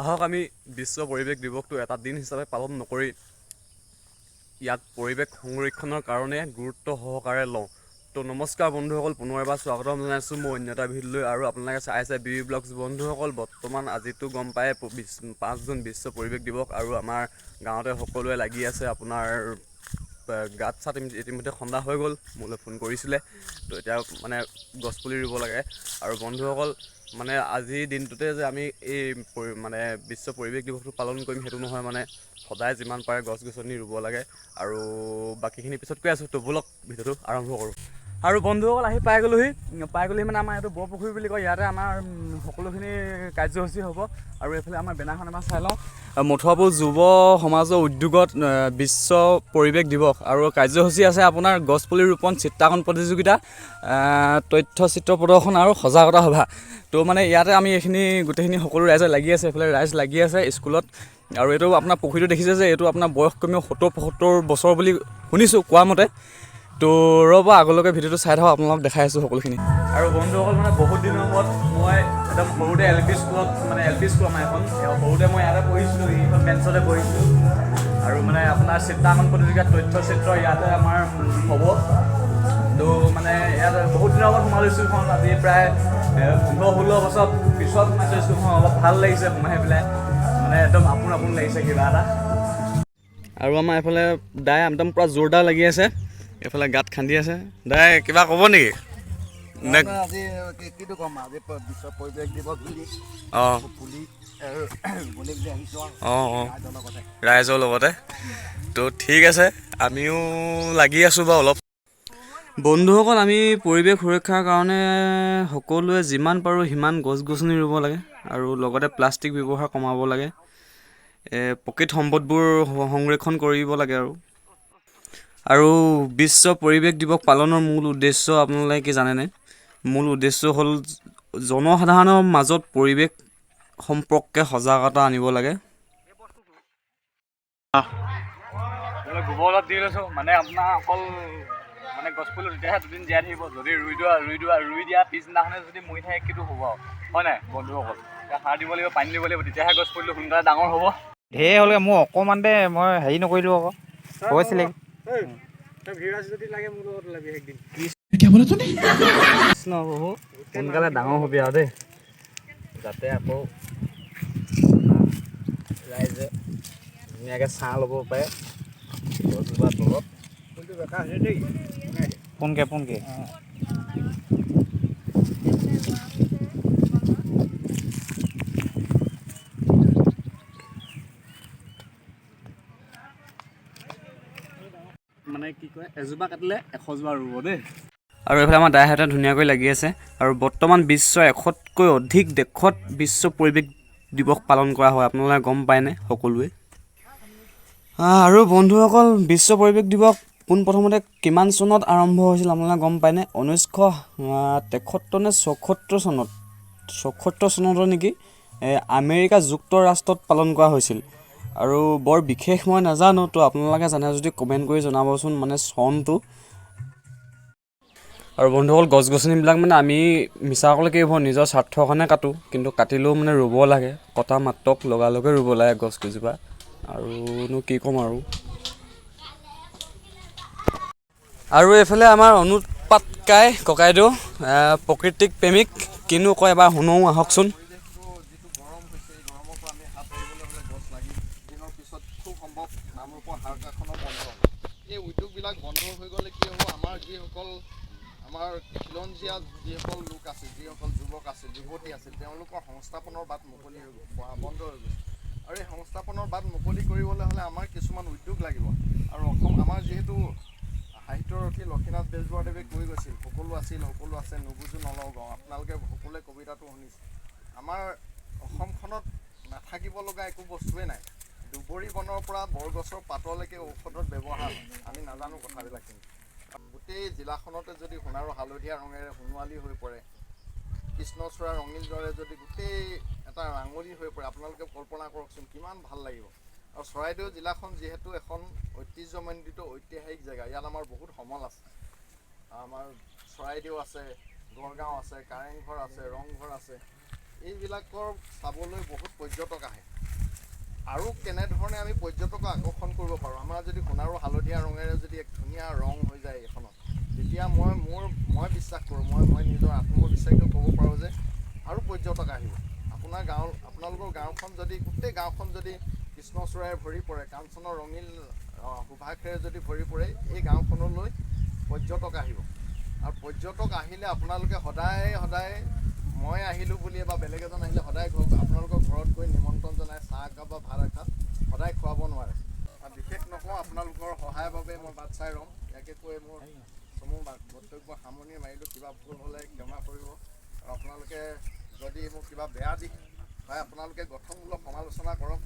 আহক আমি বিশ্ব পৰিৱেশ দিৱসটো এটা দিন হিচাপে পালন নকৰি ইয়াক পৰিৱেশ সংৰক্ষণৰ কাৰণে গুৰুত্ব সহকাৰে লওঁ। তো নমস্কাৰ বন্ধুসকল, পুনৰ এবাৰ স্বাগতম জনাইছোঁ মই অন্য এটা ভিডিঅ'লৈ। আৰু আপোনালোকে চাইছে বি ব্লগছ বন্ধুসকল। বৰ্তমান আজিতো গম পায় 5 জুন বিশ্ব পৰিৱেশ দিৱস, আৰু আমাৰ গাঁৱতে সকলোৱে লাগি আছে। আপোনাৰ গাঁত চাত ইতিমধ্যে খন্দা হৈ গ'ল, মোলৈ ফোন কৰিছিলে। তো এতিয়া মানে গছপুলি ৰুব লাগে। আৰু বন্ধুসকল মানে আজিৰ দিনটোতে যে আমি এই মানে বিশ্ব পৰিৱেশ দিৱসটো পালন কৰিম সেইটো নহয়, মানে সদায় যিমান পাৰে গছ গছনি ৰুব লাগে। আৰু বাকীখিনি পিছত কৈ আছোঁ, তো ব'লক ভিডিঅ'টো আৰম্ভ কৰোঁ। আৰু বন্ধুসকল আহি পাই গ'লোহি মানে আমাৰ এইটো বৰপুখুৰী বুলি কয়। ইয়াতে আমাৰ সকলোখিনি কাৰ্যসূচী হ'ব। আৰু এইফালে আমাৰ বেনাৰখন এবাৰ চাই লওঁ। মঠুৱাপুৰ যুৱ সমাজৰ উদ্যোগত বিশ্ব পৰিৱেশ দিৱস আৰু কাৰ্যসূচী আছে আপোনাৰ গছপুলি ৰোপণ, চিত্ৰাংকন প্ৰতিযোগিতা, তথ্যচিত্ৰ প্ৰদৰ্শন আৰু সজাগতা সভা। তো মানে ইয়াতে আমি এইখিনি গোটেইখিনি সকলো ৰাইজে লাগি আছে। এইফালে ৰাইজ লাগি আছে স্কুলত। আৰু এইটো আপোনাৰ পুখুৰীটো দেখিছে যে এইটো আপোনাৰ বয়স কমেও 70-75 বছৰ বুলি শুনিছোঁ কোৱা মতে। তো ৰ'ব আগলৈকে ভিডিঅ'টো চাই থাকক, আপোনালোকক দেখাই আছোঁ সকলোখিনি। আৰু বন্ধুসকল মানে বহুত দিনৰ মূৰত মই একদম সৰুতে এল পি স্কুল আমাৰ এখন সৰুতে মই ইয়াতে পঢ়িছিলোঁ, এইখন বেঞ্চতে পঢ়িছিলোঁ। আৰু মানে আপোনাৰ চিত্ৰাংকন প্ৰতিযোগিতা, তথ্যচিত্ৰ ইয়াতে আমাৰ হ'ব। তো মানে ইয়াত বহুত দিনৰ আগত সোমালোঁ স্কুলখন। আজি প্ৰায় 15-16 বছৰ পিছত সোমাইছোঁ স্কুলখন। অলপ ভাল লাগিছে সোমাই পেলাই, মানে একদম আপোন লাগিছে কিবা এটা। আৰু আমাৰ এইফালে দাই একদম পূৰা জোৰদাৰ লাগি আছে, এইফালে গাঁত খান্দি আছে। দাই কিবা ক'ব নেকি? আজি কিটো ক'ম, আজি বিশ্ব পৰিৱেশ দিৱস বুলি পুলি ৰাইজৰ লগতে। তো ঠিক আছে, আমিও লাগি আছোঁ বাৰু অলপ। বন্ধুসকল আমি পৰিৱেশ সুৰক্ষাৰ কাৰণে সকলোৱে যিমান পাৰোঁ সিমান গছ গছনি ৰুব লাগে, আৰু লগতে প্লাষ্টিক ব্যৱহাৰ কমাব লাগে। প্ৰকৃত সম্পদবোৰ সংৰক্ষণ কৰিব লাগে। আৰু বিশ্ব পৰিৱেশ দিৱস পালনৰ মূল উদ্দেশ্য আপোনালোকে কি জানেনে? মূল উদ্দেশ্য হ'ল জনসাধাৰণৰ মাজত পৰিৱেশ সম্পৰ্কে সজাগতা আনিব লাগে। গোবৰ অলপ দি লৈছোঁ, মানে আপোনাৰ অকল মানে গছপুলি তেতিয়াহে দুদিন জীয়াই থাকিব। যদি ৰুই দিয়া পিছদিনাখনে যদি মৰি থাকে কিটো হ'ব আৰু, হয় নাই বন্ধুসকল? সাৰ দিব লাগিব, পানী দিব লাগিব, তেতিয়াহে গছপুলিটো সোনকালে ডাঙৰ হ'ব। ঢেৰ হ'লগৈ, মোৰ অকণমানতে মই হেৰি নকৰিলোঁ আকৌ, কৈছিলে সোনকালে ডাঙৰ হ'বি আৰু দেই, যাতে আকৌ ৰাইজে ধুনীয়াকৈ ছাঁ ল'ব পাৰে গছজোপাৰ তলত। পোনকৈ মানে কি কয়, এজোপা কাটিলে 100 জোপা ৰুব দেই। আৰু এইফালে আমাৰ দাইহঁতে ধুনীয়াকৈ লাগি আছে। আৰু বৰ্তমান বিশ্বৰ 100তকৈ অধিক দেশত বিশ্ব পৰিৱেশ দিৱস পালন কৰা হয়, আপোনালোকে গম পায়নে সকলোৱে? আৰু বন্ধুসকল বিশ্ব পৰিৱেশ দিৱস পোনপ্ৰথমতে কিমান চনত আৰম্ভ হৈছিল আপোনালোকে গম পায়নে? 1973 নে 74 চনত নেকি আমেৰিকা যুক্তৰাষ্ট্ৰত পালন কৰা হৈছিল। আৰু বৰ বিশেষ মই নাজানো, তো আপোনালোকে জানে যদি কমেণ্ট কৰি জনাবচোন মানে চনটো। আৰু বন্ধুসকল গছ গছনিবিলাক মানে আমি মিছা ক'লে কি হ'ব, নিজৰ স্বাৰ্থৰ কাৰণে কাটোঁ, কিন্তু কাটিলেও মানে ৰুব লাগে। কটা মাত্ৰক লগালগে ৰুব লাগে গছ কেইজোপা। আৰুনো কি ক'ম আৰু এইফালে আমাৰ অনুৎপাত ককাইদেউ প্ৰকৃতিক প্ৰেমিক, কিনো কয় এবাৰ শুনো আহকচোন। পৰিৱেশটো যিটো গৰম হৈছে, এই গৰমৰ পৰা আমি হাত সাৰিবলৈ হ'লে গছ লাগি দিনৰ পিছত খুব সম্ভৱ নামৰূপৰ হাৰকাৰখনো বন্ধ হ'ব। এই উদ্যোগবিলাক বন্ধ হৈ গ'লে কি হ'ব, আমাৰ যিসকল আমাৰ খিলঞ্জীয়া যিসকল লোক আছে, যিসকল যুৱক আছিল, যুৱতী আছিল, তেওঁলোকৰ সংস্থাপনৰ বাট মুকলি বন্ধ হৈ গৈছে। আৰু এই সংস্থাপনৰ বাট মুকলি কৰিবলৈ হ'লে আমাৰ কিছুমান উদ্যোগ লাগিব। আৰু আমাৰ যিহেতু সাহিত্যৰথী লক্ষ্মীনাথ বেজবৰুৱাদেৱে কৈ গৈছিল, সকলো আছিল সকলো আছে নুবুজো নলগাওঁ। আপোনালোকে সকলোৱে কবিতাটো শুনিছে। আমাৰ অসমখনত নাথাকিব লগা একো বস্তুৱেই নাই। দুবৰি বনৰ পৰা বৰগছৰ পাতলৈকে ঔষধৰ ব্যৱহাৰ হয়, আমি নাজানো কথাবিলাক। কিন্তু গোটেই জিলাখনতে যদি সোণাৰু হালধীয়া ৰঙেৰে সোণোৱালী হৈ পৰে, কৃষ্ণচূড়া ৰঙীল দৰে যদি গোটেই এটা ৰাঙলী হৈ পৰে, আপোনালোকে কল্পনা কৰকচোন কিমান ভাল লাগিব। আৰু চৰাইদেউ জিলাখন যিহেতু এখন ঐতিহ্যমণ্ডিত ঐতিহাসিক জেগা, ইয়াত আমাৰ বহুত সমল আছে। আমাৰ চৰাইদেউ আছে, গড়গাঁও আছে, কাৰেংঘৰ আছে, ৰংঘৰ আছে। এইবিলাকৰ চাবলৈ বহুত পৰ্যটক আহে। আৰু কেনেধৰণে আমি পৰ্যটকক আকৰ্ষণ কৰিব পাৰোঁ। আমাৰ যদি সোণ আৰু হালধীয়া ৰঙেৰে যদি এক ধুনীয়া ৰং হৈ যায় এইখনত, তেতিয়া মই বিশ্বাস কৰোঁ, মই নিজৰ আত্মবিশ্বাসটো ক'ব পাৰোঁ যে আৰু পৰ্যটক আহিব। আপোনালোকৰ গাঁওখন যদি গোটেই গাঁওখন যদি কৃষ্ণচূড়াৰে ভৰি পৰে, কাঞ্চনৰ ৰঙীন সুভাষেৰে যদি ভৰি পৰে, এই গাঁওখনলৈ পৰ্যটক আহিব। আৰু পৰ্যটক আহিলে আপোনালোকে সদায় মই আহিলোঁ বুলি বা বেলেগ এজন আহিলে সদায় আপোনালোকৰ ঘৰত গৈ নিমন্ত্ৰণ জনাই চাহ একাপ বা ভাত এসাঁজ সদায় খুৱাব নোৱাৰে। আৰু বিশেষ নকওঁ, আপোনালোকৰ সহায়ৰ বাবে মই বাট চাই ৰ'ম। ইয়াকে কৈ মোৰ চমু বক্তব্য সামৰণি মাৰিলোঁ। কিবা ভুল হ'লে ক্ষমা কৰিব। আৰু আপোনালোকে যদি মোক কিবা বেয়া দিশ হয়, আপোনালোকে গঠনমূলক সমালোচনা কৰক,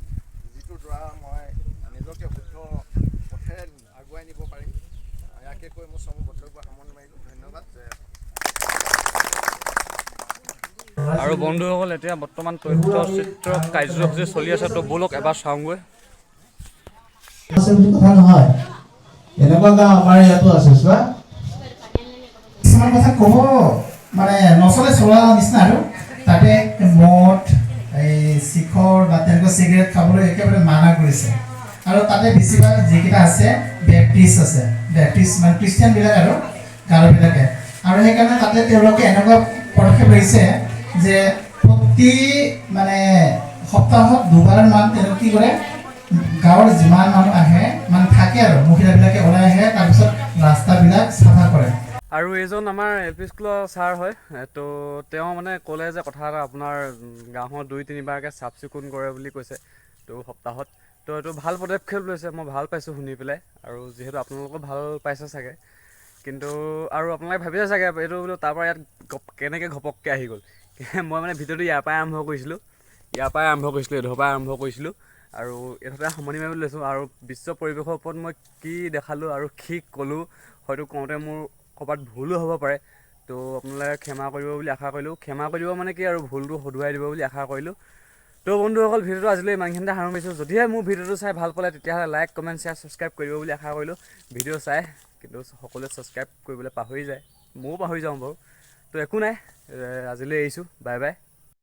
যিটোৰ দ্বাৰা মই নিজকে শুদ্ধ পথেৰে আগুৱাই নিব পাৰিম। ইয়াকে কৈ মোৰ চমু বক্তব্য সামৰণি মাৰিলোঁ। ধন্যবাদ। আৰু বন্ধুসকল, এতিয়া বৰ্তমান তথ্যচিত্ৰ কাৰ্যসূচী চলি আছে, তো ব'লক এবাৰ চাওঁগৈ। কথা নহয়, এনেকুৱা গাঁও আমাৰ ইয়াতো আছে। চোৱা কিছুমান কথা ক'ব মানে নচলে, চলা নিচিনা। আৰু তাতে মদ, এই শিখৰ বা তেনেকুৱা চিগাৰেট খাবলৈ একেবাৰে মানা কৰিছে। আৰু তাতে বেছিভাগ যিকেইটা আছে বেপ্টিষ্ট আছে, বেপ্টিষ্ট মানে খ্ৰীষ্টিয়ানবিলাক আৰু গাঁওবিলাকে। আৰু সেইকাৰণে তাতে তেওঁলোকে এনেকুৱা পদক্ষেপ লৈছে যে প্ৰতি মানে সপ্তাহত দুবাৰমান তেওঁলোকে কি কৰে, গাঁৱৰ যিমান মানুহ আহে মানে থাকে আৰু মহিলাবিলাকে ওলাই আহে, তাৰপিছত ৰাস্তাবিলাক চাফা কৰে। আৰু এইজন আমাৰ LP স্কুলৰ ছাৰ হয়, তো তেওঁ মানে ক'লে যে কথা এটা, আপোনাৰ গাঁৱৰ 2-3বাৰকৈ চাফ চিকুণ কৰে বুলি কৈছে তো সপ্তাহত। তো এইটো ভাল পদক্ষেপ লৈছে, মই ভাল পাইছোঁ শুনি পেলাই। আৰু যিহেতু আপোনালোকেও ভাল পাইছে চাগে, কিন্তু আৰু আপোনালোকে ভাবিছে চাগে এইটো বোলো তাৰপৰা ইয়াত কেনেকৈ ঘপককৈ আহি গ'ল। মই মানে ভিডিঅ'টো ইয়াৰ পৰাই আৰম্ভ কৰিছিলোঁ, এইডোখৰ পৰাই আৰম্ভ কৰিছিলোঁ। আৰু এইডোখৰতে সামৰণি মাৰিবলৈ লৈছোঁ। আৰু বিশ্ব পৰিৱেশৰ ওপৰত মই কি দেখালোঁ আৰু কি ক'লোঁ, হয়তো কওঁতে মোৰ ক'ৰবাত ভুলো হ'ব পাৰে। তো আপোনালোকে ক্ষমা কৰিব বুলি আশা কৰিলোঁ। ক্ষমা কৰিব মানে কি, আৰু ভুলটো শুধৰাই দিব বুলি আশা কৰিলোঁ। তো বন্ধুসকল, ভিডিঅ'টো আজিলৈ ইমানখিনিতে সামৰণি মাৰিছোঁ। যদিহে মোৰ ভিডিঅ'টো চাই ভাল পালে, তেতিয়াহ'লে লাইক, কমেণ্ট, শ্বেয়াৰ, ছাবস্ক্ৰাইব কৰিব বুলি আশা কৰিলোঁ। ভিডিঅ' চাই কিন্তু সকলোৱে ছাবস্ক্ৰাইব কৰিবলৈ পাহৰি যায়, ময়ো পাহৰি যাওঁ বাৰু। তো একো নাই, আজিলৈ এৰিছোঁ। Bye bye.